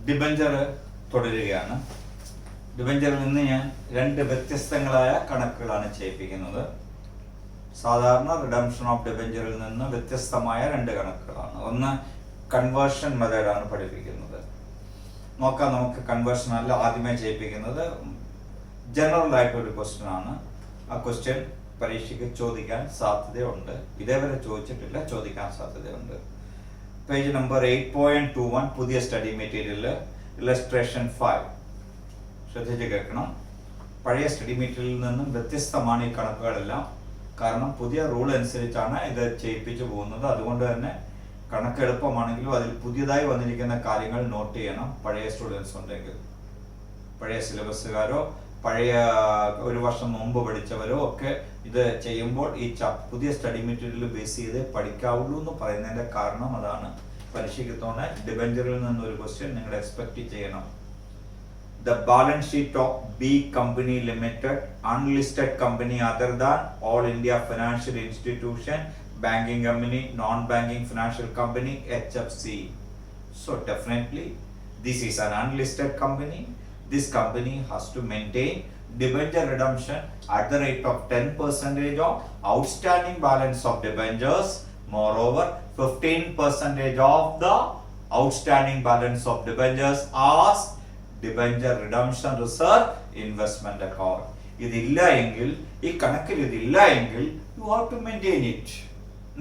Debenture തുടരുകയാണ്. ഡിബഞ്ചറിൽ നിന്ന് ഞാൻ രണ്ട് വ്യത്യസ്തങ്ങളായ കണക്കുകളാണ് ചെയ്യിപ്പിക്കുന്നത്. സാധാരണ റിഡംഷൻ ഓഫ് ഡിബഞ്ചറിൽ നിന്ന് വ്യത്യസ്തമായ രണ്ട് കണക്കുകളാണ്. ഒന്ന് കൺവേർഷൻ മെത്തേഡാണ് പഠിപ്പിക്കുന്നത്. നോക്കാം, നമുക്ക് കൺവേർഷൻ അല്ല ആദ്യമേ ചെയ്യിപ്പിക്കുന്നത്. ജനറൽ ആയിട്ടൊരു ക്വസ്റ്റ്യൻ ആണ്. ആ ക്വസ്റ്റ്യൻ പരീക്ഷയ്ക്ക് ചോദിക്കാൻ സാധ്യതയുണ്ട്. ഇതേവരെ ചോദിച്ചിട്ടില്ല, ചോദിക്കാൻ സാധ്യതയുണ്ട്. പേജ് നമ്പർ 8.21 പുതിയ സ്റ്റഡി മെറ്റീരിയൽ ഇലസ്ട്രേഷൻ 5 ശ്രദ്ധിച്ച് കേൾക്കണം. പഴയ സ്റ്റഡി മെറ്റീരിയലിൽ നിന്നും വ്യത്യസ്തമാണ് ഈ കണക്കുകളെല്ലാം. കാരണം പുതിയ റൂൾ അനുസരിച്ചാണ് ഇത് ചെയ്യിപ്പിച്ചു പോകുന്നത്. അതുകൊണ്ട് തന്നെ കണക്ക് എളുപ്പമാണെങ്കിലും അതിൽ പുതിയതായി വന്നിരിക്കുന്ന കാര്യങ്ങൾ നോട്ട് ചെയ്യണം. പഴയ സ്റ്റുഡൻസ് ഉണ്ടെങ്കിൽ, പഴയ സിലബസുകാരോ പഴയ ഒരു വർഷം മുമ്പ് പഠിച്ചവരോ ഒക്കെ ഇത് ചെയ്യുമ്പോൾ ഈ പുതിയ സ്റ്റഡി മെറ്റീരിയൽ ബേസ് ചെയ്ത് പഠിക്കാവുള്ളൂ എന്ന് പറയുന്നതിന്റെ കാരണം അതാണ്. പരീക്ഷയ്ക്ക് തോന്നാൻ ഡിബഞ്ചറിൽ നിന്നൊരു ക്വസ്റ്റ്യൻ നിങ്ങൾ എക്സ്പെക്ട് ചെയ്യണം. The balance sheet of B Company Limited, unlisted company other than All India Financial Institution, banking company, non-banking financial company, HFC. So definitely this is an unlisted company. This company has to maintain debenture redemption at the rate of 10% of outstanding balance of debentures. Moreover, 15% of the outstanding balance of debentures as debenture redemption reserve investment account. ഇതില്ല എങ്കിൽ, ഈ കണക്കിൽ ഇതില്ല എങ്കിൽ you have to maintain it.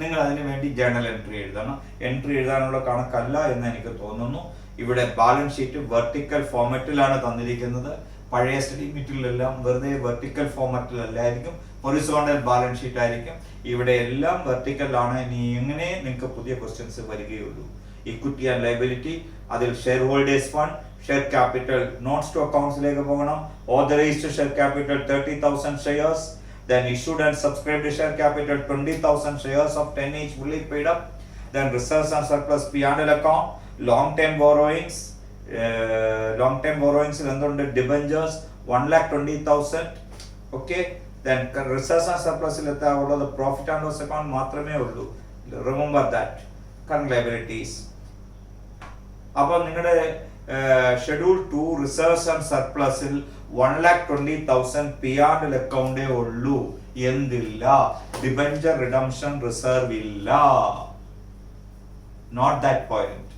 നിങ്ങൾ അതിനു വേണ്ടി journal entry എഴുതണം. എൻട്രി എഴുതാനുള്ള കണക്കല്ല എന്ന് എനിക്ക് തോന്നുന്നു. ഇവിടെ ബാലൻസ് ഷീറ്റ് വെർട്ടിക്കൽ ഫോർമാറ്റിലാണ് തന്നിരിക്കുന്നത്. പഴയ സ്റ്റഡി മെറ്റീരിയലെല്ലാം വെറുതെ വെർട്ടിക്കൽ ഫോർമാറ്റിലല്ലായിരിക്കും, ഹൊറിസോണ്ടൽ ബാലൻസ് ഷീറ്റ് ആയിരിക്കും. ഇവിടെ എല്ലാം വെർട്ടിക്കലാണ്. ഇനി എങ്ങനെ നിങ്ങൾക്ക് പുതിയ ക്വസ്റ്റ്യൻസ് വരികയുള്ളൂ. ഇക്വിറ്റി ആൻഡ് ലയബിലിറ്റി, അതിൽ share holders fund, share capital notes to അക്കൗണ്ട്സിലേക്ക് പോകണം. Authorised share capital 30,000 shares. Then issued and subscribed share capital 20,000 shares of 10 each fully paid up. Then reserves and surplus P&L account. Long term borrowings എന്തുണ്ട്? Debentures 1,20,000. Okay. Then reserves and surplus ഉള്ളത് profit and loss account മാത്രമേ ഉള്ളൂ. Remember that. Current liabilities. അപ്പോൾ നിങ്ങളുടെ schedule 2 reserves and സർപ്ലസിൽ 1,20,000 P&L അക്കൗണ്ടേ ഉള്ളൂ. എന്തില്ല? ഡിബഞ്ചർ റിഡംഷൻ റിസർവ് ഇല്ല. Note that point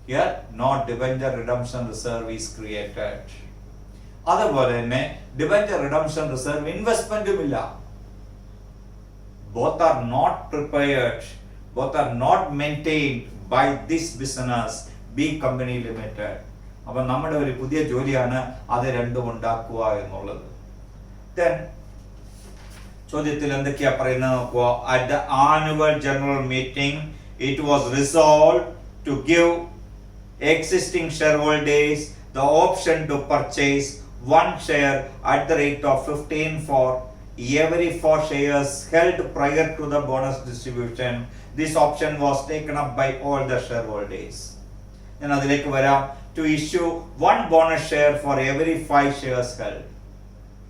here. Note debenture redemption reserve is created. അതുപോലെ തന്നെ ഡിബഞ്ചർ റിഡംഷൻ റിസർവ് ഇൻവെസ്റ്റ്മെന്റും ഇല്ല. Both are not prepared, both are not maintained by this business B company limited. അപ്പൊ നമ്മുടെ ഒരു പുതിയ ജോലിയാണ് അത് രണ്ടും ഉണ്ടാക്കുക എന്നുള്ളത്. ദെൻ ചോദ്യത്തിൽ എന്തൊക്കെയാ പറയുന്നത് നോക്കുക. At the annual general meeting it was resolve to give existing share holders the option to purchase 1 share at the rate of 15 for every 4 shares held prior to the bonus distribution. This option was taken up by all the shareholders. ഞാൻ അതിലേക്ക് വരാം. To issue 1 bonus share for every 5 shares held.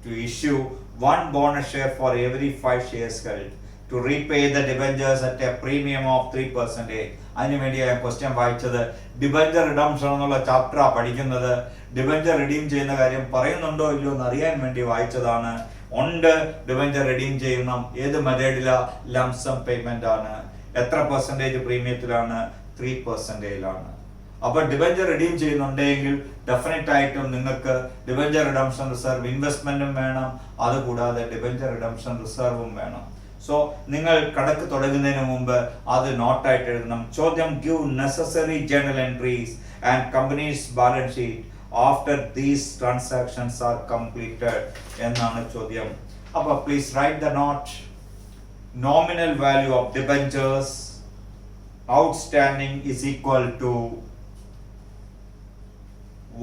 To issue 1 bonus share for every 5 shares held. To repay the debentures at a premium of 3%. അതിനുവേണ്ടിയാണ് question വായിച്ചത്. Debenture redemption എന്നുള്ള ചാപ്റ്ററാ പഠിക്കുന്നത്. Debenture redeem ചെയ്യുന്ന കാര്യം പറയുന്നുണ്ടോ ഇല്ലയോ എന്ന് അറിയാൻ വേണ്ടി വായിച്ചതാണ്. ഉണ്ട്, ഡിബഞ്ചർ റിഡീം ചെയ്യുന്ന ഏത് മെത്തേഡിലാ? ലംസം പേയ്മെന്റ് ആണ്. എത്ര പെർസെന്റേജ് പ്രീമിയത്തിലാണ്? 3%. അപ്പൊ ഡിബഞ്ചർ റിഡീം ചെയ്യുന്നുണ്ടെങ്കിൽ ഡെഫിനറ്റ് ആയിട്ടും നിങ്ങൾക്ക് ഡിബഞ്ചർ റിഡംഷൻ റിസർവ് ഇൻവെസ്റ്റ്മെന്റും വേണം, അതുകൂടാതെ ഡിബഞ്ചർ റിഡംഷൻ റിസർവും വേണം. സോ നിങ്ങൾ കണക്ക് തുടങ്ങുന്നതിന് മുമ്പ് അത് നോട്ടായിട്ട് എഴുതണം. ചോദ്യം, give necessary journal entries and companies balance sheet after these transactions are completed എന്നാണ് ചോദ്യം. അപ്പൊ please write the note. Nominal value of debentures outstanding is equal to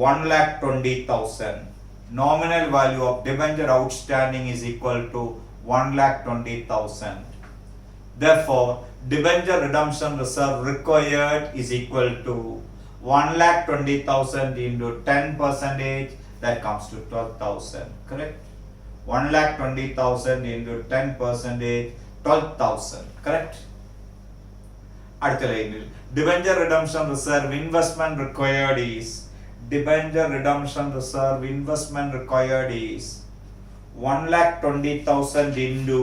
1,20,000. Nominal value of debenture outstanding is equal to 1,20,000. Therefore, debenture redemption reserve required is equal to 1,20,000 into 10%. That comes to 12,000. Correct? 1,20,000 into 10%, 12,000. Correct? അടുത്ത ലൈനിൽ debenture redemption reserve investment required is debenture redemption reserve investment required is 1,20,000 into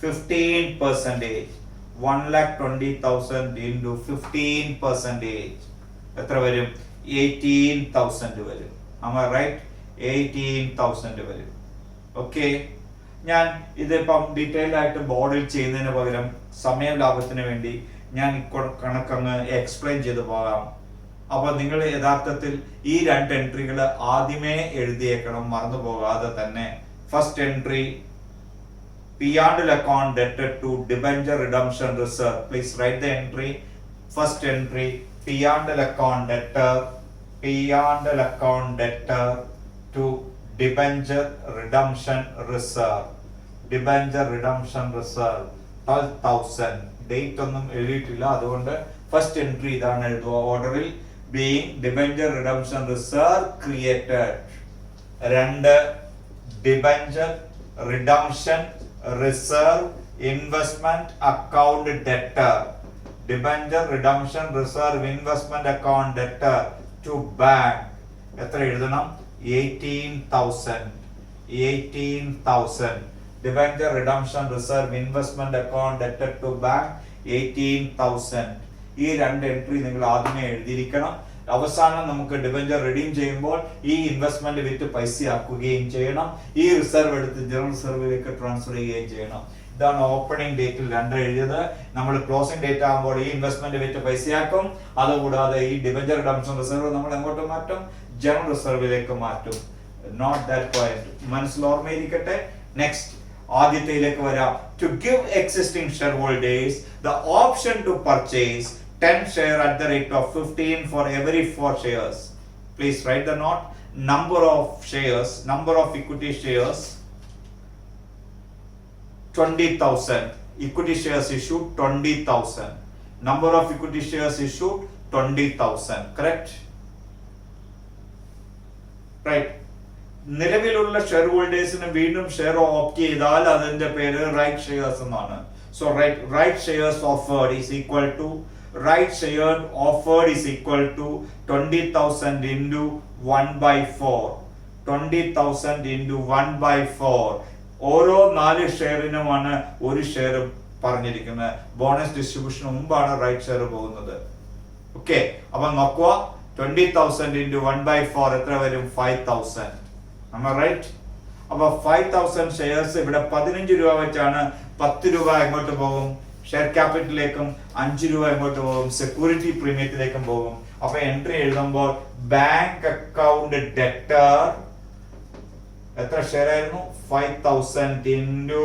15%. 1,20,000 into 15%. എത്ര വരും? 18,000 വരും. Am I right? 18,000 വരും. Okay, ഞാൻ ഇതിപ്പം detail ആയിട്ട് ബോർഡിൽ ചെയ്യുന്നതിന് പകരം സമയ ലാഭത്തിന് വേണ്ടി ഞാൻ കണക്കങ്ങ് എക്സ്പ്ലെയിൻ ചെയ്തു പോകാം. അപ്പൊ നിങ്ങൾ യഥാർത്ഥത്തിൽ ഈ രണ്ട് എൻട്രികൾ ആദ്യമേ എഴുതിയേക്കണം, മറന്നു പോകാതെ തന്നെ. First entry P&L account debtor to debenture redemption reserve. Please write the entry. First entry P&L account debtor to debenture redemption reserve. Debenture redemption reserve 12,000. Date ഒന്നും എഴുതിയിട്ടില്ല, അതുകൊണ്ട് ഫസ്റ്റ് എൻട്രി ഇതാണ് എഴുതുക. ഓർഡറിൽ being debenture redemption reserve created. രണ്ട് debenture redemption reserve investment account debtor. Debenture redemption reserve investment account debtor to bank. എത്ര എഴുതണം? 18,000. Debenture redemption reserve investment account debtor to bank 18,000. ഈ രണ്ട് എൻട്രി നിങ്ങൾ ആദ്യമേ എഴുതിയിരിക്കണം. അവസാനം നമുക്ക് ഡിബഞ്ചർ റിഡീം ചെയ്യുമ്പോൾ ഈ ഇൻവെസ്റ്റ്മെന്റ് വിറ്റ് പൈസയാക്കുകയും ചെയ്യണം. ഈ റിസർവ് എടുത്ത് ജനറൽ റിസർവിലേക്ക് ട്രാൻസ്ഫർ ചെയ്യുകയും ചെയ്യണം. ഇതാണ് ഓപ്പണിംഗ് ഡേറ്റിൽ രണ്ട് എഴുതിയത്. നമ്മൾ ക്ലോസിംഗ് ഡേറ്റ് ആകുമ്പോൾ ഈ ഇൻവെസ്റ്റ്മെന്റ് വിറ്റ് പൈസയാക്കും. അതുകൂടാതെ ഈ ഡിബഞ്ചർ റിഡംഷൻ റിസർവ് നമ്മൾ എങ്ങോട്ട് മാറ്റും? ജനറൽ റിസർവിലേക്ക് മാറ്റും. നോട്ട് ദാറ്റ് പോയിന്റ് മനസ്സിൽ ഓർമ്മയിരിക്കട്ടെ. നെക്സ്റ്റ് ആദ്യത്തേലേക്ക് വരാം. To give existing share holders the option to purchase 10 share at the rate of 15 for every 4 shares. Please write the note. Number of shares, number of equity shares 20,000. Equity shares issued 20,000. Number of equity shares issued 20,000. Correct? Right. നിലവിലുള്ള share ഹോൾഡേഴ്സിന് വീണ്ടും share opt ചെയ്താൽ അതിന്റെ പേര് right shares എന്നാണ്. So right shares offered is equal to right share offered is equal to 20,000 into 1/4. 20,000 into 1/4. ഓരോ 4 ഷെയറിനുമാണ് ഒരു share പറഞ്ഞിരിക്കുന്നത്. ബോണസ് ഡിസ്ട്രിബ്യൂഷന് മുമ്പാണ് റൈറ്റ് ഷെയർ പോകുന്നത്. ഓക്കെ, അപ്പൊ നോക്കുക. 20,000 into 1/4 എത്ര വരും? 5,000. Am I right? അപ്പൊ 5,000 ഷെയർസ് ഇവിടെ 15 രൂപ വെച്ചാണ്. 10 രൂപ എങ്ങോട്ട് പോകും? ഷെയർ ക്യാപിറ്റലിലേക്കും 5 രൂപ എങ്ങോട്ട് പോകും? സെക്യൂരിറ്റി പ്രീമിയത്തിലേക്കും പോകും. അപ്പൊ എൻട്രി എഴുതുമ്പോൾ ബാങ്ക് അക്കൗണ്ട് ഡെറ്റർ എത്ര ഷെയർ ആയിരുന്നു? 5,000 into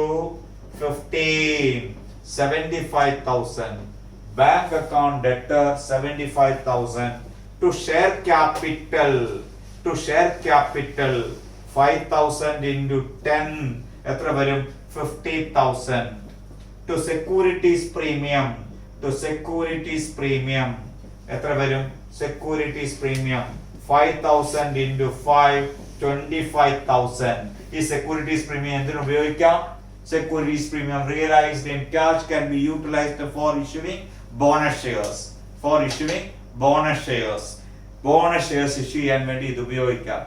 15 75,000. Bank account debtor 75,000 to share capital 5,000 into 10 എത്ര വരും? 50,000. To securities premium എത്ര വരും? securities premium 5,000 into 5 25,000. ഈ securities premium എന്തിനു ഉപയോഗിക്കാം? securities premium realized in cash can be utilized for issuing bonus shares. bonus shares issue ചെയ്യാൻ വേണ്ടി ഇത് ഉപയോഗിക്കാം.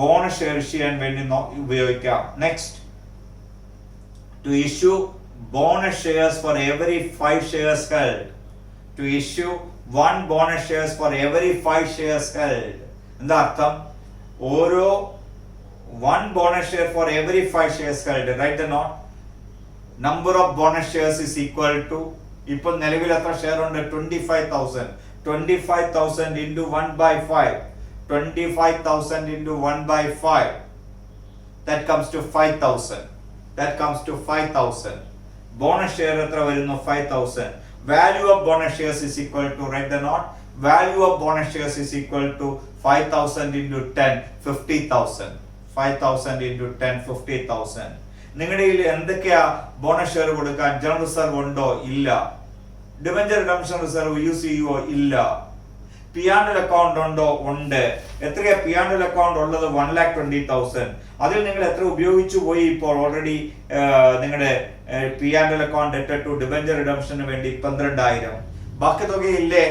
bonus share issue ചെയ്യാൻ വേണ്ടി ഉപയോഗിക്കാം. next, to issue bonus shares for every 5 shares held. To issue 1 bonus shares for every 5 shares held. എന്താ അർത്ഥം? ഓരോ 1 bonus share for every 5 shares held. Write the note. Number of bonus shares is equal to, ഇപ്പോൾ നിലവിൽ എത്ര share ഉണ്ട്? 25,000. 25,000 into 1/5. 25,000 into 1/5. That comes to 5,000. Bonus share എത്ര വരുന്നു? 5,000. Value of bonus shares is equal to, write the note, value of bonus shares is equal to 5,000 into 10 50,000. 5,000 into 10 50,000. നിങ്ങളുടെ കയ്യിൽ എന്തൊക്കെയാ bonus share കൊടുക്കാൻ? ജനറൽ റിസർവ് ഉണ്ടോ? ഇല്ല. Debenture redemption reserve use ചെയ്യുവോ? ഇല്ല. P&L അക്കൗണ്ട് ഉണ്ടോ? ഉണ്ട്. എത്രയാ P&L അക്കൗണ്ട് ഉള്ളത്? 1,20,000. അതിൽ നിങ്ങൾ എത്ര ഉപയോഗിച്ചു പോയി? ഇപ്പോൾ ഓൾറെഡി നിങ്ങളുടെ P&L account debtor to debenture റിഡംഷന് വേണ്ടി 12,000. ബാക്കി തുകയില്ലേ?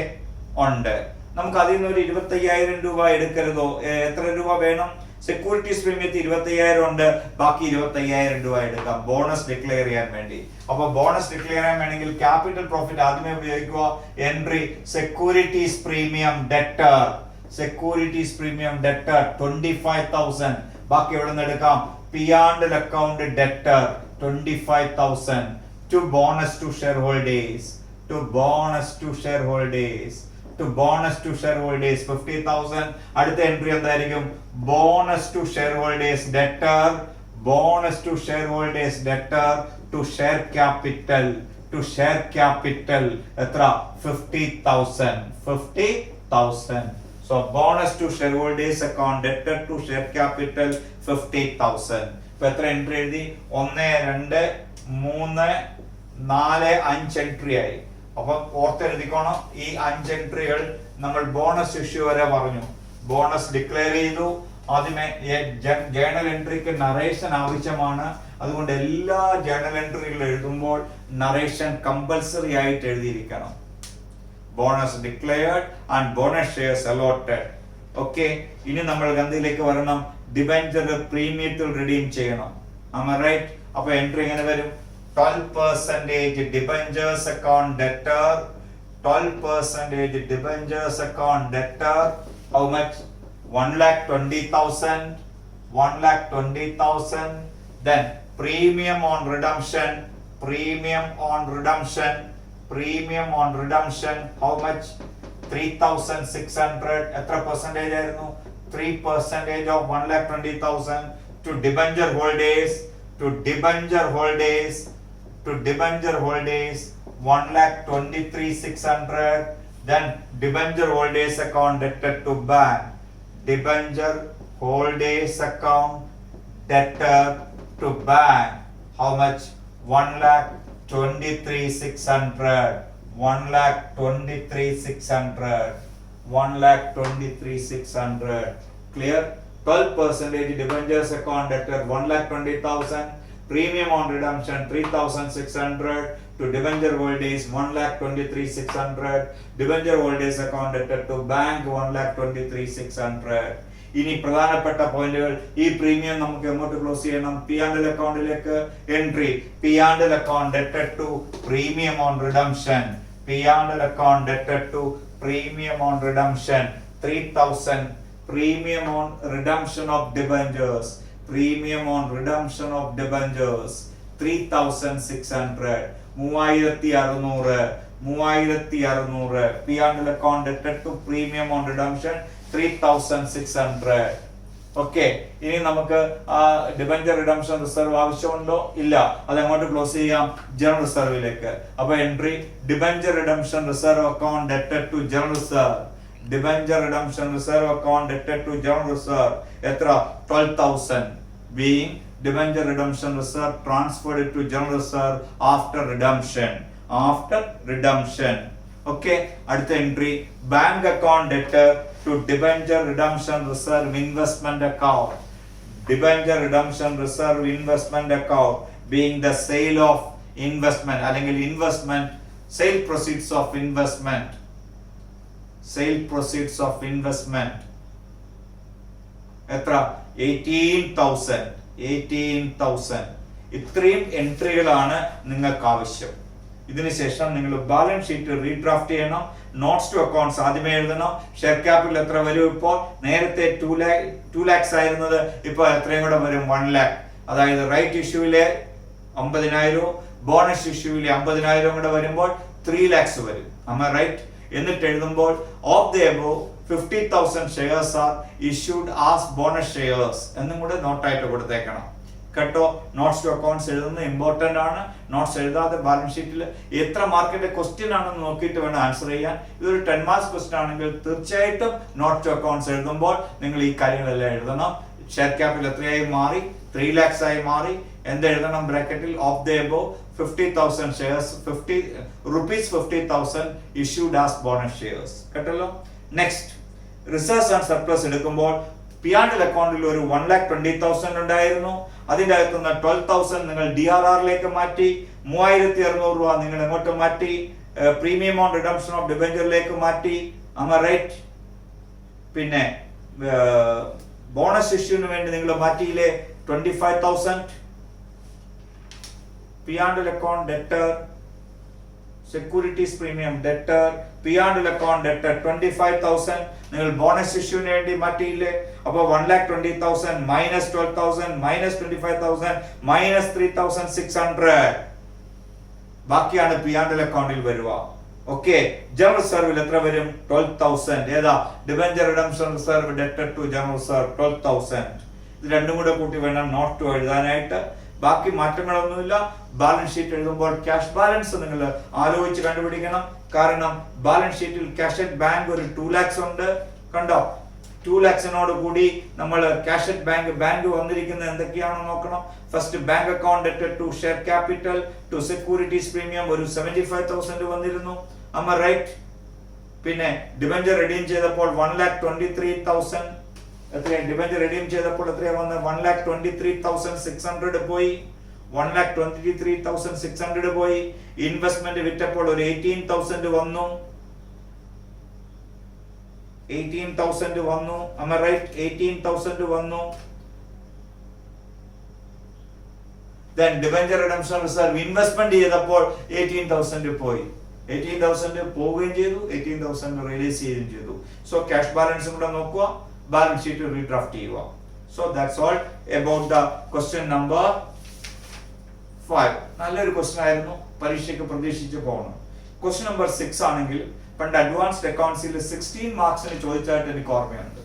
ഉണ്ട്. നമുക്ക് അതിൽ നിന്ന് ഒരു 25,000 രൂപ എടുക്കരുതോ? എത്ര രൂപ വേണം? സെക്യൂരിറ്റീസ് പ്രീമിയത്തിൽ 25,000 ഉണ്ട്, ബാക്കി 25,000 രൂപ എടുക്കാം ബോണസ് ഡിക്ലെയർ ചെയ്യാൻ വേണ്ടി. അപ്പൊ ബോണസ് ഡിക്ലെയർ ചെയ്യാൻ വേണമെങ്കിൽ ക്യാപിറ്റൽ പ്രോഫിറ്റ് ആദ്യമേ ഉപയോഗിക്കുക. Entry securities premium debtor, securities premium debtor 25,000. ബാക്കി എവിടെ നിന്ന് എടുക്കാം? P&L account debtor 25,000 to bonus to shareholders, to bonus to shareholders, to bonus to shareholders 50,000. അടുത്ത എൻട്രി എന്തായിരിക്കും? Bonus to shareholders debtor, bonus to shareholders debtor to share capital, to share capital എത്ര? 50,000, 50,000. So bonus to shareholders account debtor to share capital 50,000. ഇപ്പൊ എത്ര entry എഴുതി? 1 2 3 4 5 entry ആയി. അപ്പൊ ഓർത്തെഴുതിക്കോണം, ഈ 5 എൻട്രികൾ നമ്മൾ ബോണസ് ഇഷ്യൂ വരെ പറഞ്ഞു. ബോണസ് ഡിക്ലെയർ ചെയ്തു. ആദ്യമേ ജേണൽ എൻട്രിക്ക് നറേഷൻ ആവശ്യമാണ്. അതുകൊണ്ട് എല്ലാ ജേണൽ എൻട്രികളും എഴുതുമ്പോൾ നറേഷൻ കമ്പൽസറി ആയിട്ട് എഴുതിയിരിക്കണം. Bonus declared and bonus shares allotted. Okay, ഇനി നമ്മൾ ഗന്ധിയിലേക്ക് വരണം. ഡിബെഞ്ചർ പ്രീമിയത്തിൽ റിഡീം ചെയ്യണം. റൈറ്റ്? അപ്പൊ എൻട്രി എങ്ങനെ വരും? 12% debentures account debtor, 12% debentures account debtor. How much? 1,20,000, 1,20,000. Then premium on redemption, premium on redemption, premium on redemption. How much? 3,600. എത്ര പെർസെന്റേജ് ആയിരുന്നു? 3% of 1,20,000 to debenture holders, to debenture holders, to debenture holders 1,23,600. Then debenture holders account debtor to bank, debenture holders account debtor to bank. How much? 1,23,600, 1,23,600, 1,23,600. Clear? 12% debentures account debtor 1,20,000, premium on redemption 3,600 to debenture holders 1,23,600, debenture holders account debtor to bank 1,23,600. ഇനി പ്രധാനപ്പെട്ട പോയിന്റുകൾ. ഈ premium നമുക്ക് എങ്ങോട്ട് close ചെയ്യണം? P&L അക്കൗണ്ടിലേക്ക് entry. P&L account debtor to premium on redemption, P&L account debtor to premium on redemption 3,000. Premium on redemption of debentures, premium on redemption of debentures 3,600. 3,600. P&L account debtor to premium on redemption 3,600. Okay, ഇനി നമുക്ക് debenture redemption reserve ആവശ്യമുണ്ടോ? ഇല്ല. അത് എങ്ങോട്ട് close ചെയ്യാം? General റിസർവിലേക്ക്. അപ്പൊ entry debenture redemption reserve account debtor to general reserve, debenture redemption reserve account debtor to general reserve എത്ര? 12,000. Being debenture redemption reserve transferred to general reserve after redemption, after redemption. Okay, അടുത്ത entry bank account debtor to debenture redemption reserve investment account, debenture redemption reserve investment account being the sale of investment അല്ലെങ്കിൽ investment, sale proceeds of investment, sale proceeds of investment എത്ര? 18,000, 18,000. ഇത്രയും എൻട്രികളാണ് നിങ്ങൾക്ക് ആവശ്യം. ഇതിനുശേഷം നിങ്ങൾ balance sheet redraft ചെയ്യണം. Notes to accounts ആദ്യമേ എഴുതണം. ഷെയർ ക്യാപിറ്റൽ എത്ര വരും? ഇപ്പോൾ നേരത്തെ 2 lakhs ആയിരുന്നത് ഇപ്പോൾ എത്രയും കൂടെ വരും? 1 lakh. അതായത് റൈറ്റ് ഇഷ്യൂവിലെ 50,000, ബോണസ് ഇഷ്യൂവിലെ 50,000 കൂടെ വരുമ്പോൾ 3 lakhs വരും. റൈറ്റ്? എന്നിട്ട് എഴുതുമ്പോൾ of the above 50,000 shares are issued as bonus shares എന്നും കൂടെ നോട്ടായിട്ട് കൊടുത്തേക്കണം കേട്ടോ. നോട്ട്സ് ടു അക്കൗണ്ട്സ് എഴുതുന്നത് ഇമ്പോർട്ടന്റ് ആണ്. നോട്ട്സ് എഴുതാതെ ബാലൻസ് ഷീറ്റിൽ എത്ര മാർക്കിന്റെ ക്വസ്റ്റ്യൻ ആണെന്ന് നോക്കിയിട്ട് വേണം ആൻസർ ചെയ്യാൻ. ഇതൊരു 10 marks ക്വസ്റ്റ്യൻ ആണെങ്കിൽ തീർച്ചയായിട്ടും നോട്ട് ടു അക്കൗണ്ട്സ് എഴുതുമ്പോൾ നിങ്ങൾ ഈ കാര്യങ്ങളെല്ലാം എഴുതണം. ഷെയർ ക്യാപിറ്റൽ എത്രയായി മാറി? 3 lakhs ആയി മാറി. എന്തെഴുതണം ബ്രാക്കറ്റിൽ? Of the above 50,000 shares, 50,000 issued as bonus shares. കേട്ടല്ലോ. നെക്സ്റ്റ് റിസർവ്സ് ആൻഡ് സർപ്ലസ് എടുക്കുമ്പോൾ P&L അക്കൗണ്ടിൽ ഒരു 1,20,000 ഉണ്ടായിരുന്നു. അതിന്റെ അകത്തുനിന്ന് 12,000 നിങ്ങൾ DRRലേക്ക് മാറ്റി. 3,600 രൂപ നിങ്ങൾ എങ്ങോട്ട് മാറ്റി? പ്രീമിയം ഓൺ റിഡംഷൻ ഓഫ് ഡിബെഞ്ചറിലേക്ക് മാറ്റി. Am I right? പിന്നെ ബോണസ് ഇഷ്യൂവിന് വേണ്ടി നിങ്ങൾ മാറ്റിയില്ലേ 25,000 P&L account debtor, securities premium debtor, P&L account debtor 25,000. നിങ്ങൾ ബോണസ് ഇഷ്യൂവിന് വേണ്ടി മാറ്റിയില്ലേ? അപ്പോൾ 1,20,000 minus 12,000 minus 25,000 minus 3,600 ബാക്കിയാണ് P&L അക്കൗണ്ടിൽ വരിക. ഓക്കെ, ജനറൽ റിസർവിൽ എത്ര വരും? 12,000. ഏതാ? Debenture redemption reserve debtor to general reserve 12,000. ഇത് രണ്ടും കൂടെ കൂട്ടി വേണം നോട്ട് ടു എഴുതാനായിട്ട്. ബാക്കി മാറ്റങ്ങളൊന്നുമില്ല. ബാലൻസ് ഷീറ്റ് എഴുതുമ്പോൾ ക്യാഷ് ബാലൻസ് നിങ്ങൾ ആലോചിച്ച് കണ്ടുപിടിക്കണം. കാരണം ബാലൻസ് ഷീറ്റിൽ ക്യാഷ് അറ്റ് ബാങ്ക് ഒരു 2 lakhs ഉണ്ട്. കണ്ടോ? 2 lakhsനോട് കൂടി നമ്മൾ ക്യാഷ് അറ്റ് ബാങ്ക് വന്നിരിക്കുന്നത് എന്തൊക്കെയാണെന്ന് നോക്കണം. First bank account debtor to share capital to securities premium ഒരു 75,000 വന്നിരുന്നു. am I right? പിന്നെ ഡിബഞ്ചർ റിഡീം ചെയ്തപ്പോൾ 1,23,000. എത്രയാണ് ഡിബഞ്ചർ റിഡീം ചെയ്തപ്പോൾ എത്രയാണ് വന്നത്? 1,23,600 പോയി. 1,23,600 പോയി. ഇൻവെസ്റ്റ്മെന്റ് വിറ്റപ്പോൾ ഒരു 18,000 വന്നു. 18,000 വന്നു. am I right? 18,000 വന്നു. then debenture redemption reserve investment ചെയ്തപ്പോൾ 18,000 പോയി. 18,000 പോവുകയും ചെയ്തു, 18,000 റിലീസ് ചെയ്യുകയും ചെയ്തു. സോ ക്യാഷ് ബാലൻസ് കൂടെ നോക്കുക, ബാലൻസ് ഷീറ്റ് റീഡ്രാഫ്റ്റ് ചെയ്യുക. So that's all about the question number 5. നല്ലൊരു ക്വസ്റ്റ്യൻ ആയിരുന്നു, പരീക്ഷയ്ക്ക് പ്രതീക്ഷിച്ച് പോകണം. ക്വസ്റ്റ്യൻ നമ്പർ 6 ആണെങ്കിൽ പണ്ട് അഡ്വാൻസ്ഡ് അക്കൗണ്ട്സിൽ 16 മാർക്സിന് ചോദിച്ചായിട്ട് എനിക്ക് ഓർമ്മയുണ്ട്.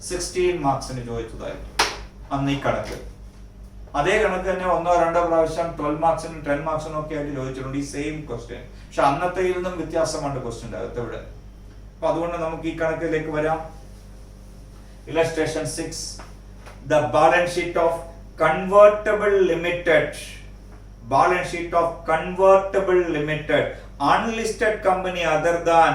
16 മാർക്സിന് ചോദിച്ചതായിട്ട് അന്ന് ഈ കണക്ക്. അതേ കണക്ക് തന്നെ 1-2 പ്രാവശ്യം 12 മാർക്സിനും 10 മാർക്സിനും ഒക്കെ ആയിട്ട് ചോദിച്ചിട്ടുണ്ട് ഈ സെയിം ക്വസ്റ്റ്യൻ. പക്ഷെ അന്നത്തെ നിന്നും വ്യത്യാസമുണ്ട് ക്വസ്റ്റ്യൻ്റെ അകത്ത് ഇവിടെ. അപ്പൊ അതുകൊണ്ട് നമുക്ക് ഈ കണക്കിലേക്ക് വരാം. Illustration 6. The balance sheet of Convertible Limited. Balance sheet of Convertible Limited. Unlisted company other than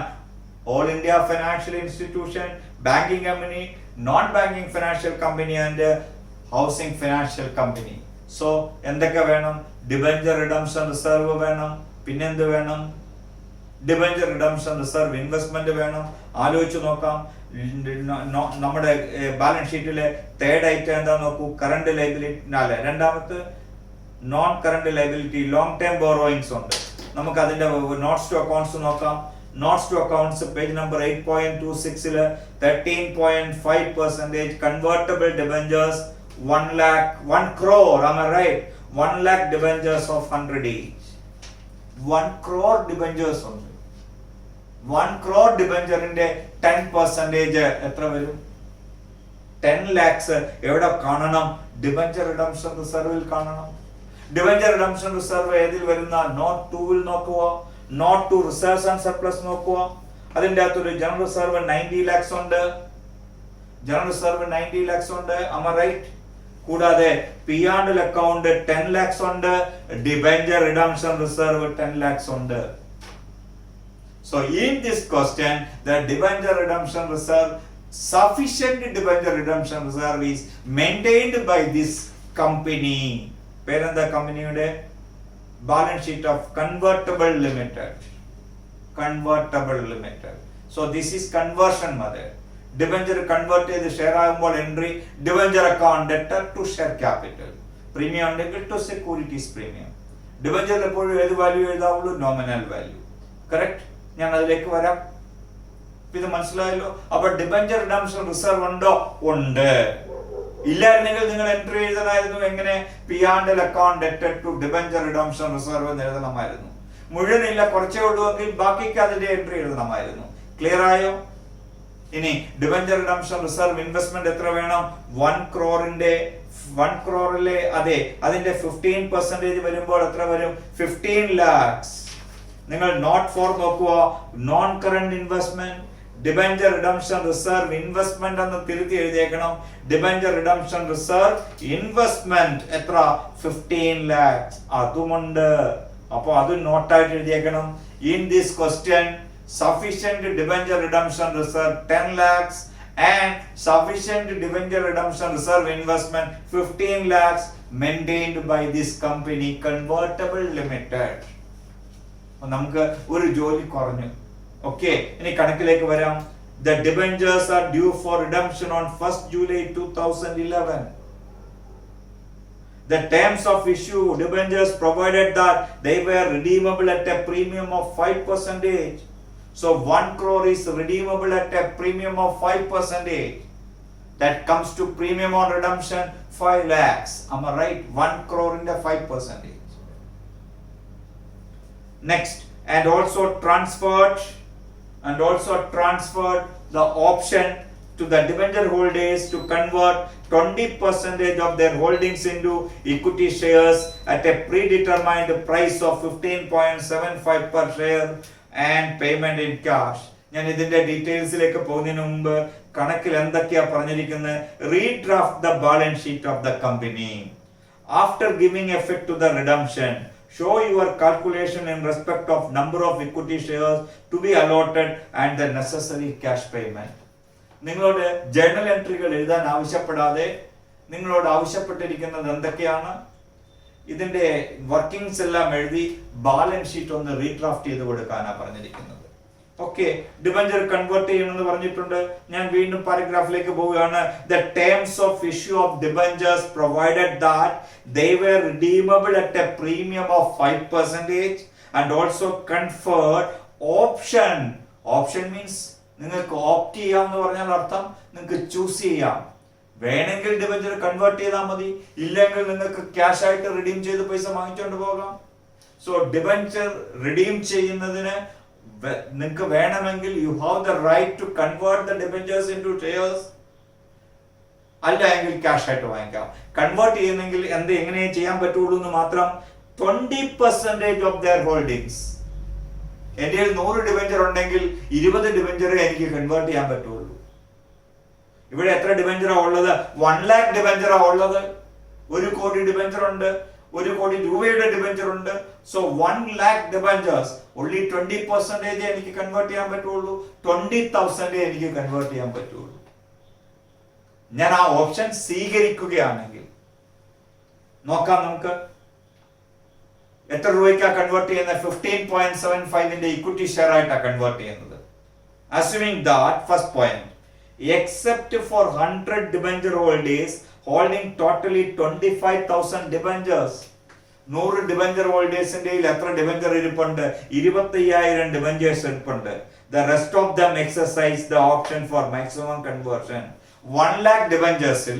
All India Financial Institution, Banking Company, Non-Banking Financial Company and Housing Financial Company. So, എന്തൊക്കെ വേണം? ഡിബഞ്ചർ റിഡംഷൻ റിസർവ് വേണം. പിന്നെന്ത് വേണം? Debenture redemption reserve investment വേണം. ആലോചിച്ച് നോക്കാം. നമ്മുടെ balance ഷീറ്റിലെ തേർഡ് ഐറ്റം എന്താ നോക്കൂ. കറണ്ട് ലൈബിലിറ്റി അല്ല, രണ്ടാമത്തെ non current liability long time borrowings ഉണ്ട്. നമുക്ക് അതിന്റെ നോട്ട്സ് ടു അക്കൗണ്ട്സ് നോക്കാം. Notes to accounts page number 8.26 13.5% convertible debentures 1 crore. am I right? 1 lakh debentures of 100 each. 1 crore debentures ഉണ്ട്. 1 crore ഡിബഞ്ചറിന്റെ 10% എത്ര വരും? 10 lakhs. എവിടെ കാണണം? ഡിബഞ്ചർ റിഡംഷൻ റിസർവിൽ കാണണം. ഡിബഞ്ചർ റിഡംഷൻ റിസർവ് ഏതിൽ വരുന്ന? നോട്ട് 2-ൽ നോക്കുക. നോട്ട് 2 റിസർവ്സ് ആൻഡ് സർപ്ലസ് നോക്കുക. അതിന്റെ അകത്തൊരു ജനറൽ റിസർവ് 90 lakhs ഉണ്ട്. ജനറൽ റിസർവ് 90 lakhs ഉണ്ട്. am I right? കൂടാതെ P&L അക്കൗണ്ട് 10 lakhs ഉണ്ട്. ഡിബഞ്ചർ റിഡംഷൻ റിസർവ് 10 lakhs ഉണ്ട്. So in this question, the debenture redemption reserve, sufficient debenture redemption reserve is maintained by this company. പേരെന്താ കമ്പനിയുടെ? Balance sheet of convertible limited. Convertible limited. So this is conversion method. Debenture convert ചെയ്ത് share ആകുമ്പോൾ entry debenture account debtor to share capital. Premium ഉണ്ടെങ്കിൽ to securities premium. ഡിബഞ്ചറിൽ എപ്പോഴും ഏത് value എഴുതാവുള്ളൂ? Nominal value. Correct. ഞാൻ അതിലേക്ക് വരാം. ഇത് മനസ്സിലായല്ലോ. അപ്പൊ ഡിബഞ്ചർ റിഡംഷൻ റിസർവ് ഉണ്ടോ? ഉണ്ട്. ഇല്ലായിരുന്നെങ്കിൽ നിങ്ങൾ എൻട്രി എഴുതണമായിരുന്നു. എങ്ങനെ? P&L account debtor to debenture redemption reserve എന്ന് എഴുതണമായിരുന്നു. മുഴുവനില്ല, കുറച്ചേ ഉള്ളൂവെങ്കിൽ ബാക്കിക്ക് അതിന്റെ എൻട്രി എഴുതണമായിരുന്നു. ക്ലിയർ ആയോ? ഇനി ഡിബഞ്ചർ റിഡംഷൻ റിസർവ് ഇൻവെസ്റ്റ്മെന്റ് എത്ര വേണം? 1 crore അതെ, അതിന്റെ 15% വരുമ്പോൾ എത്ര വരും? 15 lakhs. നിങ്ങൾ നോട്ട് 4 നോക്കുക. Non current investment debenture redemption reserve investment എന്ന് തിരുത്തി എഴുതിയേക്കണം. ഡിബഞ്ചർ റിഡംഷൻ റിസർവ് ഇൻവെസ്റ്റ്മെന്റ് എത്ര? 15 lakhs. അതുമുണ്ട്. അപ്പോൾ അത് നോട്ടായിട്ട് എഴുതിയേക്കണം. In this question sufficient debenture redemption reserve 10 lakhs and sufficient debenture redemption reserve investment 15 lakhs maintained by this company Convertible Limited. നമുക്ക് ഒരു ജോലി കുറഞ്ഞു. ഓക്കെ, ഇനി കണക്കിലേക്ക് വരാം. The debentures are due for redemption on 1st July 2011. The terms of issue debentures provided that they were redeemable at a premium of 5%. So 1 crore is redeemable at a premium of 5%. That comes to premium on redemption 5 lakhs. Am I right? 1 crore in the 5%. Next, and also transferred the option to the debenture holders to convert 20% of their holdings into equity shares at a predetermined price of 15.75 per share and payment in cash. ഞാൻ ഇതിന്റെ ഡീറ്റെയിൽസിലേക്ക് പോകുന്നതിന് മുമ്പ് കണക്കിൽ എന്തൊക്കെയാ പറഞ്ഞിരിക്കുന്നത്? Redraft the balance sheet of the company after giving effect to the redemption. Show your calculation in respect of number of equity shares to be allotted and the necessary cash payment. നിങ്ങളോട് journal എൻട്രികൾ എഴുതാൻ ആവശ്യപ്പെടാതെ നിങ്ങളോട് ആവശ്യപ്പെട്ടിരിക്കുന്നത് എന്തൊക്കെയാണ്? ഇതിന്റെ workings എല്ലാം എഴുതി balance sheet ഒന്ന് റീഡ്രാഫ്റ്റ് ചെയ്ത് കൊടുക്കാനാണ് പറഞ്ഞിരിക്കുന്നത്. ഓക്കെ, ഡിബഞ്ചർ കൺവേർട്ട് ചെയ്യണമെന്ന് പറഞ്ഞിട്ടുണ്ട്. ഞാൻ വീണ്ടും പാരഗ്രാഫിലേക്ക് പോവുകയാണ്. The terms of issue of debentures provided that they were redeemable at a premium of 5% and also conferred option. Option means നിങ്ങൾക്ക് ഓപ്റ്റ് ചെയ്യാം എന്ന് പറഞ്ഞാൽ അർത്ഥം നിങ്ങൾക്ക് ചൂസ് ചെയ്യാം. വേണമെങ്കിൽ ഡിബഞ്ചർ കൺവേർട്ട് ചെയ്താൽ മതി, ഇല്ലെങ്കിൽ നിങ്ങൾക്ക് ക്യാഷ് ആയിട്ട് റിഡീം ചെയ്ത് പൈസ വാങ്ങിച്ചുകൊണ്ട് പോകാം. സോ ഡിബഞ്ചർ റിഡീം ചെയ്യുന്നതിന് നിങ്ങൾക്ക് വേണമെങ്കിൽ you have the right to convert the debentures into shares, അല്ല എങ്കിൽ ക്യാഷ് ആയിട്ട് വാങ്ങിക്കാം. കൺവേർട്ട് ചെയ്യുന്നെങ്കിൽ എങ്ങനെ ചെയ്യാൻ പറ്റുള്ളൂ എന്ന് മാത്രം, 20% ഓഫ് ദെയർ ഹോൾഡിങ്സ്. എൻ്റെ 100 ഡിബഞ്ചർ ഉണ്ടെങ്കിൽ 20 ഡിബഞ്ചറെ എനിക്ക് കൺവേർട്ട് ചെയ്യാൻ പറ്റുള്ളൂ. ഇവിടെ എത്ര ഡിബഞ്ചറാ ഉള്ളത്? 1 lakh ഡിബഞ്ചറാ ഉള്ളത്. 1 കോടി ഡിബഞ്ചർ ഉണ്ട്, 1 കോടി രൂപയുടെ ഡിബഞ്ചർ ഉണ്ട്. സോ 1 lakh ഡിബഞ്ചേഴ്സ് ഓൺലി 20% എനിക്ക് കൺവേർട്ട് ചെയ്യാൻ പറ്റുള്ളൂ, 20,000 എനിക്ക് കൺവേർട്ട് ചെയ്യാൻ പറ്റുള്ളൂ. ഞാൻ ആ ഓപ്ഷൻ സ്വീകരിക്കുകയാണെങ്കിൽ നോക്കാം നമുക്ക് എത്ര രൂപയ്ക്കാ കൺവേർട്ട് ചെയ്യുന്നത്? 15.75 ഇക്വിറ്റി ഷെയർ ആയിട്ടാണ് കൺവേർട്ട് ചെയ്യുന്നത്. Assuming that first point, except for 100 debenture holders holding totally 25,000 debentures. 100 debenture ഹോൾഡേഴ്സിന്റെ എത്ര ഡിബഞ്ചർ ഇരിപ്പുണ്ട്? 25,000 ഡിബഞ്ചേഴ്സ് ഇരിപ്പുണ്ട്. The rest of them exercise the option for maximum conversion. 1 lakh ഡിബഞ്ചേഴ്സിൽ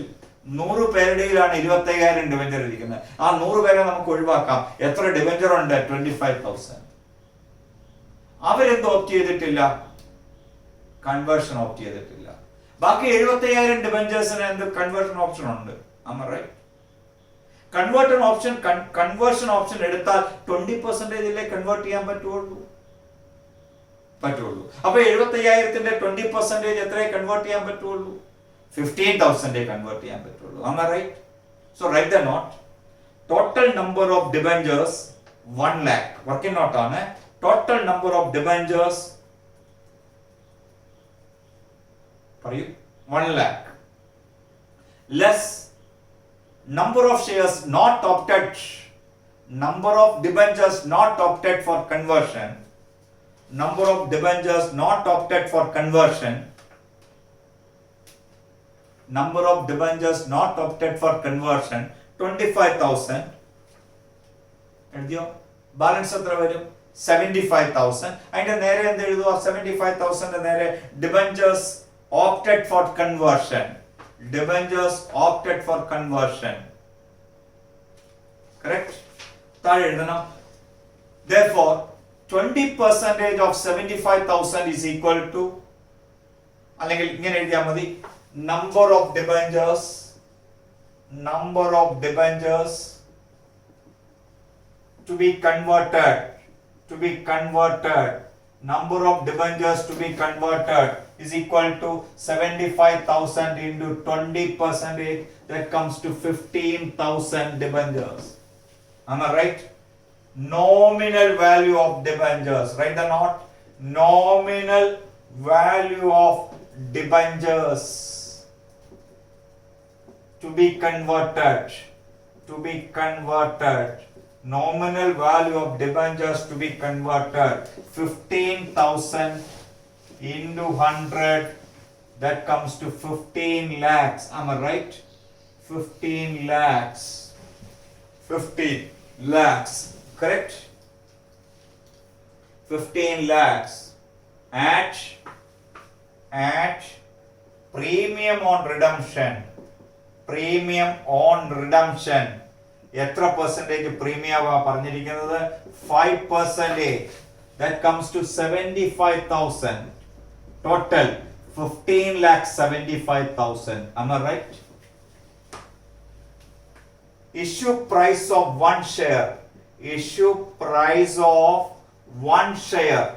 100 പേരുടെയിലാണ് 25,000 debenture ഇരിക്കുന്നത്. ആ 100 പേരെ നമുക്ക് ഒഴിവാക്കാം. എത്ര ഡിബഞ്ചർ ഉണ്ട്? 25,000. അവരെന്ത് ഓപ്റ്റ് ചെയ്തിട്ടില്ല? കൺവേർഷൻ ഓപ്റ്റ് ചെയ്തിട്ടില്ല. ബാക്കി 75,000 ഡിബഞ്ചേഴ്സിന് എന്ത് കൺവേർഷൻ ഓപ്ഷൻ ഉണ്ട്? കൺവേർഷൻ ഓപ്ഷൻ എടുത്താൽ 20% കൺവേർട്ട് ചെയ്യാൻ പറ്റുള്ളൂ. അപ്പൊ 75,000ന്റെ 20% എത്രയെ കൺവേർട്ട് ചെയ്യാൻ പറ്റുള്ളൂ? 15,000 കൺവേർട്ട് ചെയ്യാൻ പറ്റുള്ളൂ. Am I right? So write the note. Total number of debentures 1 lakh. Working note ആണ്. Total number of debentures 1 lakh less number of shares not opted, number of debentures not opted for conversion, number of debentures not opted for conversion, number of debentures not opted for conversion 25,000. എഴുതിയോ? Balance എത്ര വരും? 75,000. അതിന്റെ നേരെ എന്ത് എഴുതുക? 75,000 നേരെ debentures opted for conversion. Debentures opted for conversion. Correct? താഴെ എഴുതണം. Therefore 20% of 75,000 is equal to, അല്ലെങ്കിൽ ഇങ്ങനെ എഴുതിയാൽ മതി, number of debentures to be converted, number of debentures to be converted is equal to 75,000 into 20%, that comes to 15,000 debentures. Am I right? Nominal value of debentures, write the note, nominal value of debentures to be converted, nominal value of debentures to be converted 15,000 into 100, that comes to 15 lakhs. Am I right? 15 lakhs. 15 lakhs. Correct? 15 lakhs. At premium on redemption. Premium on redemption. എത്ര percentage premium പറഞ്ഞിരിക്കുന്നത്? 5%. That comes to 75,000. Total 15,75,000. Am I right? Issue price of one share. Issue price of one share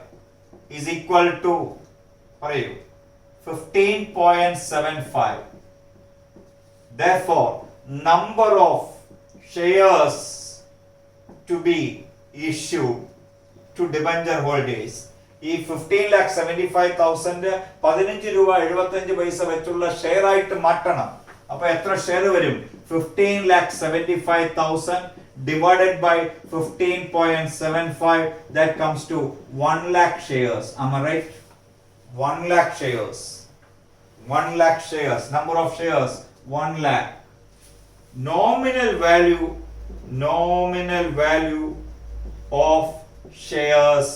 is equal to 15.75. Therefore, number of shares to be issued to debenture holders. ഈ 15,75,000 15 രൂപ 75 പൈസ വെച്ചുള്ള share ആയിട്ട് മാറ്റണം. അപ്പൊ എത്ര share വരും? 15,75,000 divided by 15.75, that comes to 1 lakh shares. Am I right? 1 lakh shares. 1 lakh shares. Number of shares 1 lakh. Nominal value of shares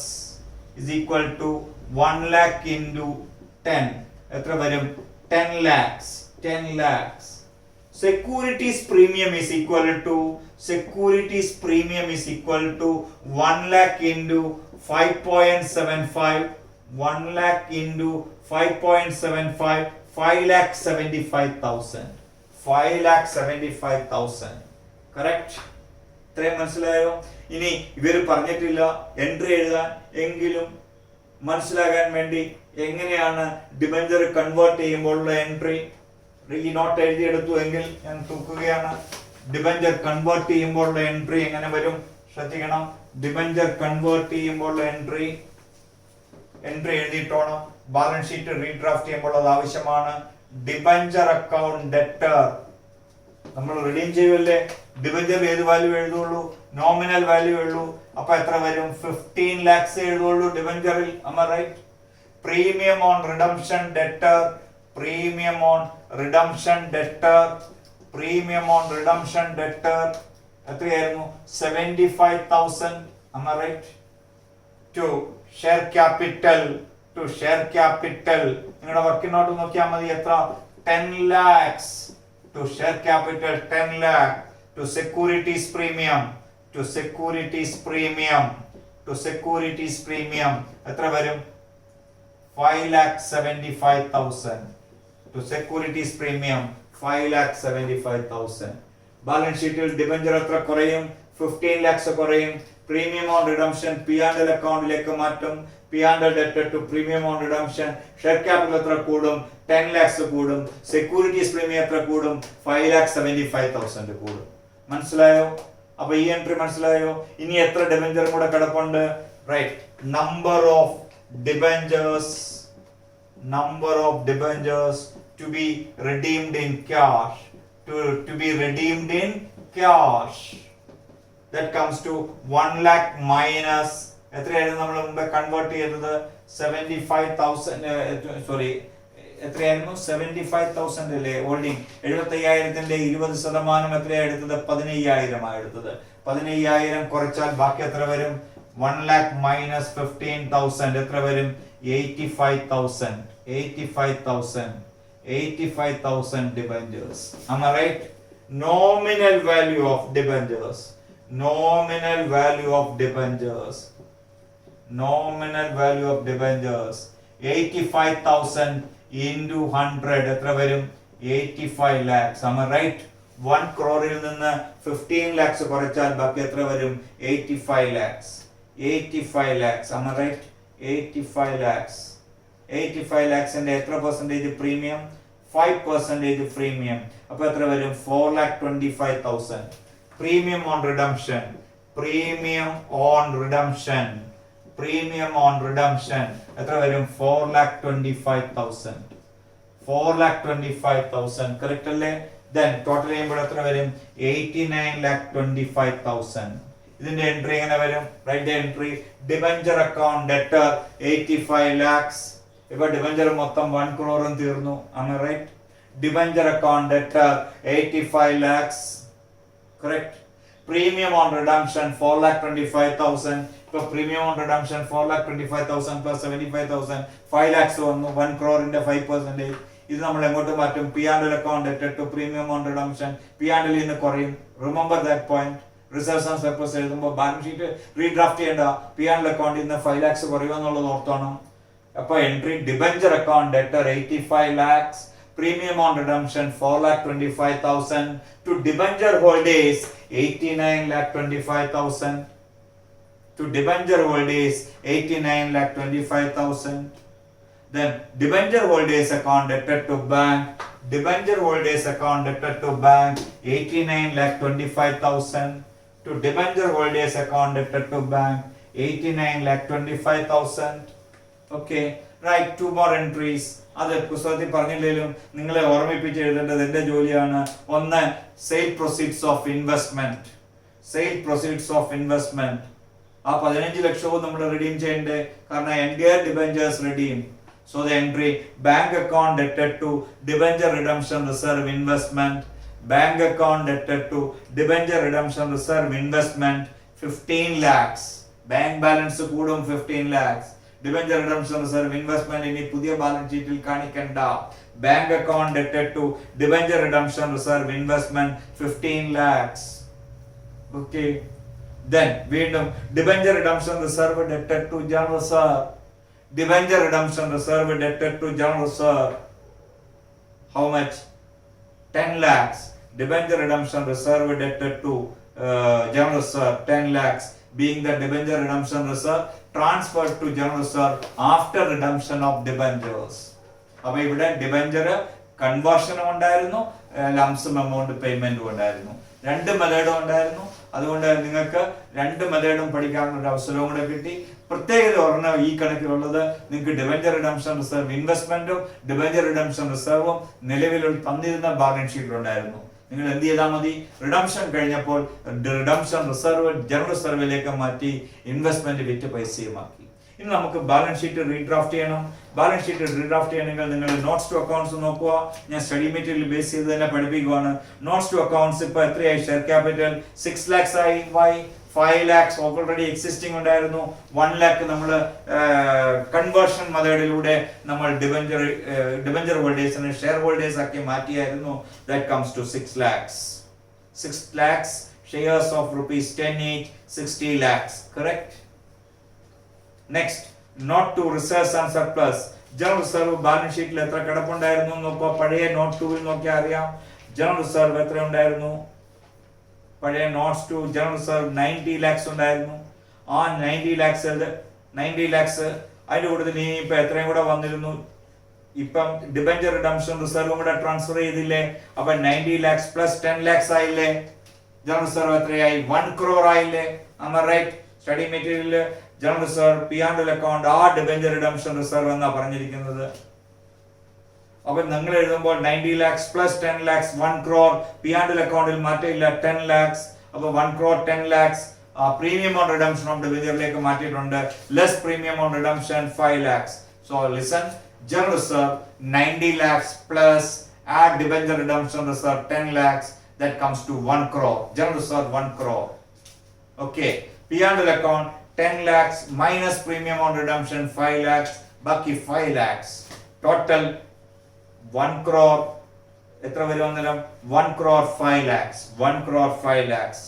is equal to 1 lakh into 10. എത്ര വരും? 10 lakhs. 10 lakhs. Securities premium is equal to 1 lakh into 5.75. 1 lakh into 5.75, 5,75,000. 5,75,000. Correct? ഇത്രയും മനസ്സിലായോ? ഇനി ഇവർ പറഞ്ഞിട്ടില്ല entry എഴുതാൻ, എങ്കിലും മനസ്സിലാകാൻ വേണ്ടി എങ്ങനെയാണ് ഡിബഞ്ചർ കൺവേർട്ട് ചെയ്യുമ്പോഴുള്ള എൻട്രി ഈ നോട്ട് എഴുതിയെടുത്തു എങ്കിൽ ഞാൻ തൂക്കുകയാണ്. ഡിബഞ്ചർ കൺവേർട്ട് ചെയ്യുമ്പോഴുള്ള എൻട്രി എങ്ങനെ വരും? ശ്രദ്ധിക്കണം. ഡിബഞ്ചർ കൺവേർട്ട് ചെയ്യുമ്പോഴുള്ള എൻട്രി എഴുതിയിട്ടോണം. ബാലൻസ് ഷീറ്റ് റീഡ്രാഫ്റ്റ് ചെയ്യുമ്പോൾ അത് ആവശ്യമാണ്. ഡിബഞ്ചർ അക്കൗണ്ട് ഡെറ്റർ നമ്മൾ റിഡീം ചെയ്യുമല്ലേ, ഡിബഞ്ചർ ഏത് വാല്യൂ എഴുതുള്ളൂ? നോമിനൽ വാല്യൂ എഴുതൂ. അപ്പൊ എത്ര വരും? 15 lakhs എഴുതുള്ളൂ ഡിബഞ്ചറിൽ. am I right? Premium on redemption debtor, premium on redemption debtor, premium on redemption debtor എത്രയായിരുന്നു? 75,000. am I right? to share capital, നിങ്ങളുടെ വർക്കിനോട്ട് നോക്കിയാൽ മതി. എത്ര? 10 lakhs to share capital, 10 lakh to securities premium, എത്ര വരും? 5,75,000 to securities premium, 5,75,000. ബാലൻസ് ഷീറ്റിൽ debenture എത്ര കുറയും? 15 lakhs കുറയും. പ്രീമിയം ഓൺ റിഡംഷൻ P&L അക്കൗണ്ടിലേക്ക് മാറ്റും. P&L debtor to premium on redemption. Share capital എത്ര കൂടും? 10 lakhs കൂടും. സെക്യൂരിറ്റീസ് പ്രീമിയം എത്ര കൂടും? 5,75,000 കൂടും. മനസ്സിലായോ? അപ്പൊ ഈ എൻട്രി മനസ്സിലായോ? ഇനി എത്ര ഡിബഞ്ചർ കൂടെ കിടപ്പുണ്ട്? Right. Number of debentures to be redeemed in cash, to be redeemed in cash, that comes to 1 lakh minus എത്രയായിരുന്നു നമ്മൾ മുമ്പ് കൺവേർട്ട് ചെയ്തത്? 75,000 സോറി എത്രയായിരുന്നു? 75,000 അല്ലേ ഹോൾഡിംഗ്? 75,000ന്റെ 20% എത്രയാണ് എടുത്തത്? 15,000 ആണ് എടുത്തത്. 15,000 കുറച്ചാൽ ബാക്കി എത്ര വരും? 1 lakh minus 15,000 എത്ര വരും? 85,000 debentures. Am I right? Nominal value of debentures 85,000 into 100 എത്ര വരും? 85 lakhs. Am I right? 1 crore ൽ നിന്ന് 15 lakhs കുറച്ചാൽ ബാക്കി എത്ര വരും? 85 lakhs. Am I right? 85 lakhs. 85 lakhsന്റെ എത്ര പെർസെന്റേജ് പ്രീമിയം? 5% പ്രീമിയം. അപ്പൊ എത്ര വരും? 4,25,000. പ്രീമിയം ഓൺ റിഡംഷൻ എത്ര വരും? 4,25,000. കറക്റ്റ് അല്ലേ? then ടോട്ടൽ ചെയ്യുമ്പോൾ എത്ര വരും? 89,25,000. ഇതിന്റെ എൻട്രി എങ്ങനെ വരും? Write the entry. Debenture account debtor 85 lakhs. ഇപ്പൊ ഡിബഞ്ചർ മൊത്തം 1 crore തീർന്നു. Am I right? Debenture account debtor 85 lakhs. Correct. Premium on redemption 4,25,000. ഇപ്പൊ premium on redemption 4,25,000 plus 75,000 5 lakhs വന്നു. 1 crore 5%. ഇത് നമ്മൾ എങ്ങോട്ട് മാറ്റും? പി ആൻഡ് എൽ അക്കൗണ്ട് ഡെറ്റഡ് to premium on redemption. P and L നിന്ന് കുറയും. Remember that point. Reserves and surplus എഴുതുമ്പോൾ ബാലൻസ് ഷീറ്റ് റീഡ്രാഫ്റ്റ് ചെയ്യേണ്ട. പി ആൻഡ് എൽ അക്കൗണ്ടിൽ നിന്ന് 5 lakhs കുറയുക എന്നുള്ളത് ഓർത്തോണം. അപ്പൊ entry debenture account debtor 85 lakhs. Premium on redemption 4,25,000. To debenture holders 89,25,000. To debenture holders 89,25,000. Then debenture holders account debted to bank. Debenture holders account debted to bank 89,25,000. To debenture holders account debted to bank 89,25,000. Okay, right, 2 more entries. അത് പുസ്തകത്തിൽ പറഞ്ഞില്ലെങ്കിലും നിങ്ങളെ ഓർമ്മിപ്പിച്ച് എഴുതേണ്ടത് എന്റെ ജോലിയാണ്. ഒന്ന്, sale proceeds of investment. Sale proceeds of investment ആ 15 ലക്ഷവും നമ്മൾ റിഡീം ചെയ്യണ്ടേ? കാരണം entire debentures redeem. So the entry bank account ഡെറ്റഡ് to debenture redemption reserve investment. Bank account ഡെറ്റഡ് to debenture redemption reserve investment 15 lakhs. Bank balance കൂടും 15 lakhs. Debenture redemption reserve investment ഇനി പുതിയ ബാലൻസ് ഷീറ്റിൽ കാണിക്കണ്ട. ബാങ്ക് അക്കൗണ്ട് ഡെറ്റഡ് to debenture redemption reserve investment 15 lakhs. Okay. Then വീണ്ടും debenture redemption reserve ഡെറ്റഡ് to general reserve. Debenture redemption reserve ഡെറ്റഡ് to general reserve. How much? 10 lakhs. Debenture redemption reserve debted to general reserve 10 lakhs. Being the debenture redemption reserve transferred to general reserve after redemption of debentures. അപ്പോൾ ഇവിടെ debenture കൺവേർഷനും ഉണ്ടായിരുന്നു, lump sum amount പേയ്മെന്റും ഉണ്ടായിരുന്നു. 2 മെത്തേഡും ഉണ്ടായിരുന്നു. അതുകൊണ്ട് നിങ്ങൾക്ക് 2 മെത്തേഡും പഠിക്കാനുള്ള ഒരു അവസരവും കൂടെ കിട്ടി. പ്രത്യേകത ഒരെണ്ണം ഈ കണക്കിലുള്ളത്, നിങ്ങൾക്ക് ഡിബഞ്ചർ റിഡംഷൻ റിസർവ് ഇൻവെസ്റ്റ്മെന്റും ഡിബഞ്ചർ റിഡംഷൻ റിസർവും നിലവിൽ തന്നിരുന്ന ബാലൻസ് ഷീറ്റിലുണ്ടായിരുന്നു. നിങ്ങൾ എന്ത് ചെയ്താൽ മതി? റിഡംഷൻ കഴിഞ്ഞപ്പോൾ റിഡംഷൻ റിസർവ് ജനറൽ റിസർവിലേക്ക് മാറ്റി ഇൻവെസ്റ്റ്മെന്റ് വിറ്റ് പൈസയുമാക്കി. ഇനി നമുക്ക് ബാലൻസ് ഷീറ്റ് റീഡ്രാഫ്റ്റ് ചെയ്യണം. ബാലൻസ് ഷീറ്റ് റീഡ്രാഫ്റ്റ് ചെയ്യണമെങ്കിൽ നിങ്ങൾ നോട്ട്സ് ടു അക്കൗണ്ട്സ് നോക്കുക. ഞാൻ സ്റ്റഡി മെറ്റീരിയൽ ബേസ് ചെയ്ത് തന്നെ പഠിപ്പിക്കുകയാണ്. നോട്ട്സ് ടു അക്കൗണ്ട്സ് ഇപ്പൊ എത്രയായി? ഷെയർ ക്യാപിറ്റൽ 6 lakhs ആയി. വൈ? 5 lakhs ഓൾറെഡി എക്സിസ്റ്റിംഗ് ഉണ്ടായിരുന്നു. 1 lakh നമ്മൾ കൺവേർഷൻ മെത്തേഡിലൂടെ നമ്മൾ ഡിബഞ്ചർ ഹോൾഡേഴ്സിനെ ഷെയർ ഹോൾഡേഴ്സ് ആക്കി മാറ്റിയായിരുന്നു. That comes to 6 lakhs. 6 lakhs shares of rupees 10 each, 60 lakhs. Correct? Next, note to reserves and surplus. General reserve balance ഷീറ്റിൽ എത്ര കിടപ്പുണ്ടായിരുന്നു നോക്കുക. പഴയ നോട്ട് 2 നോക്കിയാൽ അറിയാം ജനറൽ റിസർവ് എത്ര ഉണ്ടായിരുന്നു. പഴയ notes to general reserve 90 lakhs ഉണ്ടായിരുന്നു. ആ 90 lakhs അതിന്റെ കൂടുതൽ ഇനി ഇപ്പൊ എത്രയും കൂടെ വന്നിരുന്നു. ഇപ്പം ഡിബഞ്ചർ റിഡംഷൻ റിസർവും കൂടെ ട്രാൻസ്ഫർ ചെയ്തില്ലേ? അപ്പൊ 90 lakhs പ്ലസ് 10 lakhs ആയില്ലേ? ജനറൽ റിസർവ് എത്രയായി? 1 crore ആയില്ലേ? am I right? Study material general reserve P and L account ആ ഡിബഞ്ചർ റിഡംഷൻ റിസർവ് എന്നാ പറഞ്ഞിരിക്കുന്നത്. അപ്പൊ നിങ്ങൾ എഴുതുമ്പോൾ 90 lakhs പ്ലസ് 10 lakhs 1 crore. പി ആൻഡ് എൽ അക്കൗണ്ടിൽ മാറ്റമില്ല 10 lakhs. അപ്പൊ 1 crore 10 lakhs premium on redemption of ഡിബഞ്ചറിലേക്ക് മാറ്റിയിട്ടുണ്ട്. Less premium on redemption 5 lakhs. So listen, general reserve 90 lakhs plus add debenture redemption reserve 10 lakhs. that comes to 1 crore. General reserve 1 crore. Okay. P and L account 10 lakhs minus premium on redemption 5 lakhs. Baki 5 lakhs. Total 1 crore. എത്ര വരും അന്നേരം? 1 crore 5 lakhs. 1 crore 5 lakhs.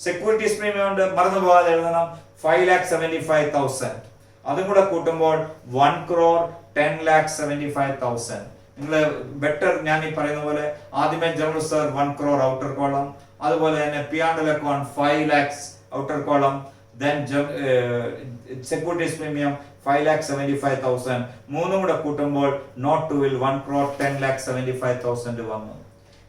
Securities premium ഉണ്ട്, മറന്നു പോകാതെ എഴുതണം. 5,75,000. അതും കൂടെ കൂട്ടുമ്പോൾ 1 crore 10,75,000. നിങ്ങൾ ബെറ്റർ ഞാൻ ഈ പറയുന്ന പോലെ ആദ്യമേ general reserve 1 crore outer column, അതുപോലെ തന്നെ P and L account 5 lakhs outer column, then securities premium 5,75,000. മൂന്നും കൂടെ കൂട്ടുമ്പോൾ നോട്ട് 2 1 crore 10,75,000 വന്നു.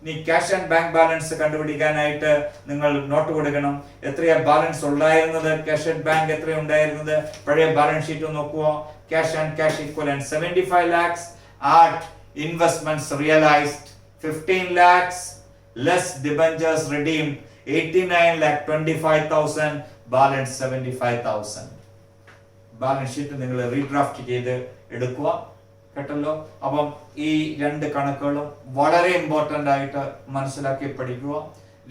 ഇനി ക്യാഷ് ആൻഡ് ബാങ്ക് ബാലൻസ് കണ്ടുപിടിക്കാനായിട്ട് നിങ്ങൾ നോട്ട് കൊടുക്കണം. എത്രയാ ബാലൻസ് ഉണ്ടായിരുന്നത്? ക്യാഷ് ആൻഡ് ബാങ്ക് എത്ര ഉണ്ടായിരുന്നത്? പഴയ ബാലൻസ് ഷീറ്റ് നോക്കുക. Cash and cash equivalent 75 lakhs. At investments realized 15 lakhs less debentures redeemed 89,25,000. balance 75,000. Balance sheet നിങ്ങൾ റീഡ്രാഫ്റ്റ് ചെയ്ത് എടുക്കുക. കേട്ടല്ലോ. അപ്പം ഈ രണ്ട് കണക്കുകളും വളരെ ഇമ്പോർട്ടൻ്റ് ആയിട്ട് മനസ്സിലാക്കി പഠിക്കുക.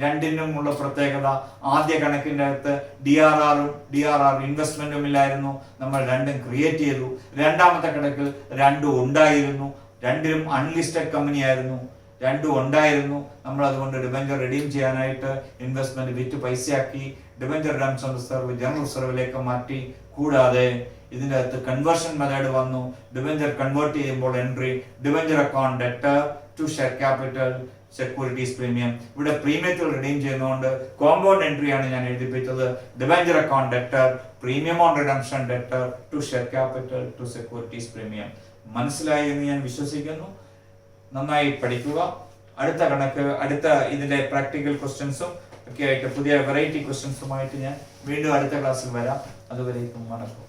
രണ്ടിനുമുള്ള പ്രത്യേകത, ആദ്യ കണക്കിൻ്റെ അകത്ത് DRR ഇൻവെസ്റ്റ്മെന്റും ഇല്ലായിരുന്നു, നമ്മൾ രണ്ടും ക്രിയേറ്റ് ചെയ്തു. രണ്ടാമത്തെ കണക്കിൽ രണ്ടും ഉണ്ടായിരുന്നു, രണ്ടിലും അൺലിസ്റ്റഡ് കമ്പനി ആയിരുന്നു, രണ്ടും ഉണ്ടായിരുന്നു. നമ്മൾ അതുകൊണ്ട് ഡിബഞ്ചർ റിഡീം ചെയ്യാനായിട്ട് ഇൻവെസ്റ്റ്മെന്റ് വിറ്റ് പൈസയാക്കി ഡിബഞ്ചർ റിഡംപ്ഷൻ റിസർവ് ജനറൽ റിസർവിലേക്ക് മാറ്റി. കൂടാതെ ഇതിൻ്റെ അകത്ത് കൺവേർഷൻ മെത്തേഡ് വന്നു. ഡിബഞ്ചർ കൺവേർട്ട് ചെയ്യുമ്പോൾ entry debenture account debtor to share capital securities premium. ഇവിടെ പ്രീമിയത്തിൽ റിഡീം ചെയ്യുന്നതുകൊണ്ട് കോമ്പൗണ്ട് എൻട്രി ആണ് ഞാൻ എഴുതിപ്പിച്ചത്. Debenture account debtor premium on redemption debtor to share capital to securities premium. മനസ്സിലായി എന്ന് ഞാൻ വിശ്വസിക്കുന്നു. നന്നായി പഠിക്കുക. അടുത്ത കണക്ക്, അടുത്ത ഇതിന്റെ പ്രാക്ടിക്കൽ ക്വസ്റ്റ്യൻസും ഒക്കെ ആയിട്ട് പുതിയ വെറൈറ്റി ക്വസ്റ്റ്യൻസുമായിട്ട് ഞാൻ വീണ്ടും അടുത്ത ക്ലാസ്സിൽ വരാം. അതുവരേക്കും വണക്കം.